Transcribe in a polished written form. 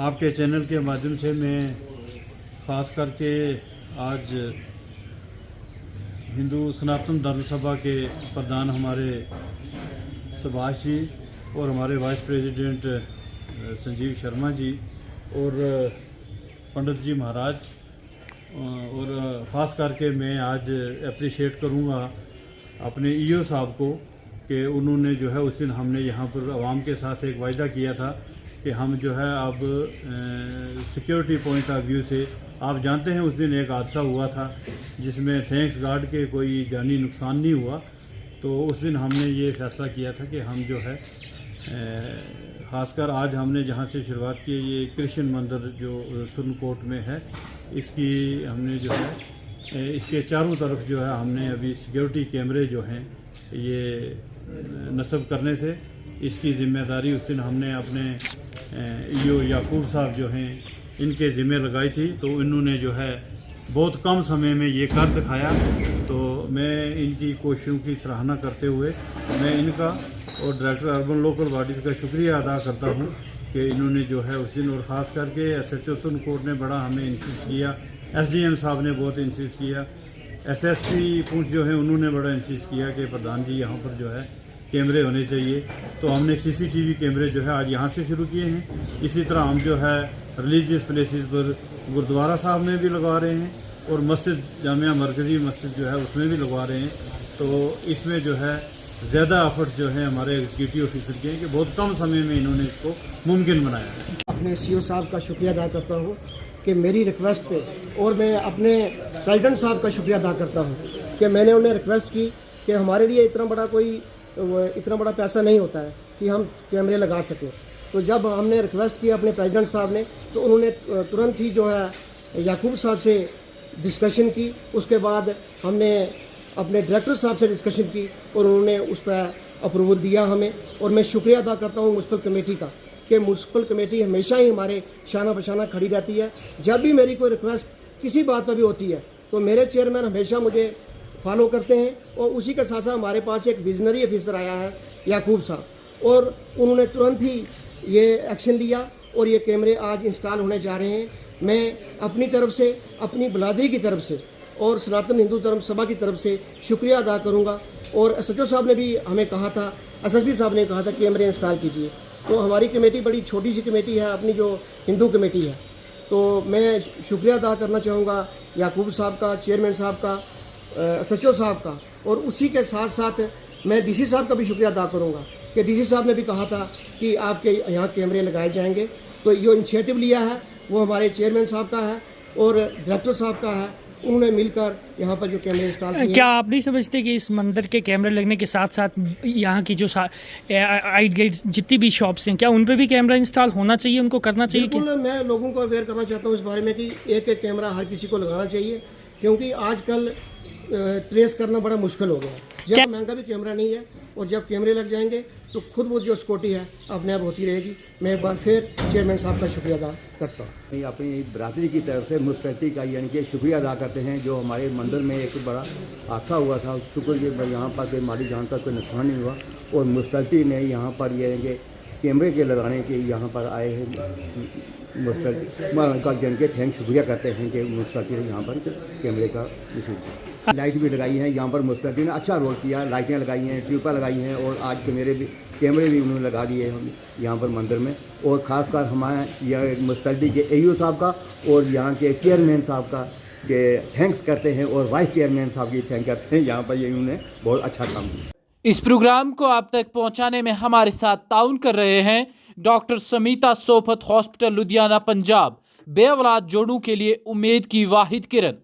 आपके चैनल के माध्यम से मैं ख़ास करके आज हिंदू सनातन धर्म सभा के प्रधान हमारे सुभाष जी और हमारे वाइस प्रेसिडेंट संजीव शर्मा जी और पंडित जी महाराज और ख़ास करके मैं आज अप्रिशिएट करूँगा अपने ईओ साहब को कि उन्होंने जो है उस दिन हमने यहाँ पर आवाम के साथ एक वायदा किया था कि हम जो है अब सिक्योरिटी पॉइंट ऑफ व्यू से आप जानते हैं उस दिन एक हादसा हुआ था जिसमें थैंक्स गॉड के कोई जानी नुकसान नहीं हुआ। तो उस दिन हमने ये फैसला किया था कि हम जो है ख़ासकर आज हमने जहाँ से शुरुआत की ये कृष्ण मंदिर जो सुरनकोट में है इसकी हमने जो है इसके चारों तरफ जो है हमने अभी सिक्योरिटी कैमरे जो हैं ये नस्ब करने थे। इसकी ज़िम्मेदारी उस दिन हमने अपने ईओ याकूब साहब जो हैं इनके ज़िम्मे लगाई थी, तो इन्होंने जो है बहुत कम समय में ये कर दिखाया। तो मैं इनकी कोशिशों की सराहना करते हुए मैं इनका और डायरेक्टर अर्बन लोकल बॉडीज़ का शुक्रिया अदा करता हूँ कि इन्होंने जो है उस दिन और ख़ास करके SHO सुरनकोट ने बड़ा हमें इंसिस्ट किया, SDM साहब ने बहुत इंसिस्ट किया, SSP पुंछ जो है उन्होंने बड़ा इंसिस्ट किया कि प्रधान जी यहाँ पर जो है कैमरे होने चाहिए। तो हमने CCTV कैमरे जो है आज यहाँ से शुरू किए हैं। इसी तरह हम जो है रिलीजियस प्लेसेस पर गुरुद्वारा साहब में भी लगवा रहे हैं और मस्जिद जामिया मरकज़ी मस्जिद जो है उसमें भी लगवा रहे हैं। तो इसमें जो है ज़्यादा एफर्ट जो है हमारे एग्जीक्यूटिव ऑफिसर के हैं कि बहुत कम समय में इन्होंने इसको मुमकिन बनाया है। अपने CO साहब का शुक्रिया अदा करता हूँ कि मेरी रिक्वेस्ट पे, और मैं अपने प्रेसिडेंट साहब का शुक्रिया अदा करता हूँ कि मैंने उन्हें रिक्वेस्ट की कि हमारे लिए इतना बड़ा पैसा नहीं होता है कि हम कैमरे लगा सकें। तो जब हमने रिक्वेस्ट किया अपने प्रेसिडेंट साहब ने, तो उन्होंने तुरंत ही जो है याकूब साहब से डिस्कशन की। उसके बाद हमने अपने डायरेक्टर साहब से डिस्कशन की और उन्होंने उस पर अप्रूवल दिया हमें। और मैं शुक्रिया अदा करता हूँ म्यूनसिपल कमेटी का कि म्यूनसिपल कमेटी हमेशा ही हमारे शाना बशाना खड़ी रहती है। जब भी मेरी कोई रिक्वेस्ट किसी बात पर भी होती है तो मेरे चेयरमैन हमेशा मुझे फॉलो करते हैं। और उसी के साथ साथ हमारे पास एक विजनरी ऑफिसर आया है याकूब साहब, और उन्होंने तुरंत ही ये एक्शन लिया और ये कैमरे आज इंस्टॉल होने जा रहे हैं। मैं अपनी तरफ से, अपनी बिरादरी की तरफ से और सनातन हिंदू धर्म सभा की तरफ से शुक्रिया अदा करूंगा। और SHO साहब ने भी हमें कहा था, SSP साहब ने कहा था कैमरे इंस्टॉल कीजिए। तो हमारी कमेटी बड़ी छोटी सी कमेटी है, अपनी जो हिंदू कमेटी है। तो मैं शुक्रिया अदा करना चाहूँगा याकूब साहब का, चेयरमैन साहब का, SHO साहब का, और उसी के साथ साथ मैं DC साहब का भी शुक्रिया अदा करूँगा कि DC साहब ने भी कहा था कि आपके यहाँ कैमरे लगाए जाएंगे। तो जो इनिशिएटिव लिया है वो हमारे चेयरमैन साहब का है और डायरेक्टर साहब का है। उन्होंने मिलकर यहाँ पर जो कैमरे इंस्टॉल किए। क्या आप नहीं समझते कि इस मंदिर के कैमरे लगने के साथ साथ यहाँ की जो आइट गेट्स जितनी भी शॉप्स हैं, क्या उन पे भी कैमरा इंस्टॉल होना चाहिए, उनको करना चाहिए? बिल्कुल, मैं लोगों को अवेयर करना चाहता हूँ इस बारे में कि एक एक कैमरा हर किसी को लगाना चाहिए, क्योंकि आजकल ट्रेस करना बड़ा मुश्किल हो गया है। जब महंगा भी कैमरा नहीं है, और जब कैमरे लग जाएंगे तो खुद वो जो सिक्योरिटी है अपने आप होती रहेगी। मैं एक बार फिर चेयरमैन साहब का शुक्रिया अदा करता हूँ। अपनी बिरादरी की तरफ से म्यूनसिपैलिटी का यानी कि शुक्रिया अदा करते हैं। जो हमारे मंदिर में एक बड़ा हादसा हुआ था, शुक्र कि यहाँ पर कोई माली जान का कोई नुकसान नहीं हुआ, और म्यूनसिपैलिटी ने यहाँ पर ये कैमरे के लगाने के यहाँ पर आए हैं। म्यूनसिपैलिटी का जिनके थैंक शुक्रिया करते हैं कि म्यूनसिपैलिटी ने यहाँ पर कैमरे का रिसीव किया। लाइट भी लगाई हैं यहाँ पर, म्यूनसिपैलिटी ने अच्छा रोल किया, लाइटें लगाई हैं, ट्यूबें लगाई हैं, और आज कैमरे भी उन्होंने लगा दिए हैं यहाँ पर मंदिर में। और ख़ासकर हमारे यह म्यूनसिपैलिटी के AO साहब का और यहाँ के चेयरमैन साहब का के थैंक्स करते हैं, और वाइस चेयरमैन साहब की थैंक करते हैं। यहाँ पर ये उन्होंने बहुत अच्छा काम किया। इस प्रोग्राम को आप तक पहुंचाने में हमारे साथ ताउन कर रहे हैं डॉक्टर समीता सोफत हॉस्पिटल लुधियाना पंजाब। बेऔलाद जोड़ों के लिए उम्मीद की वाहिद किरण।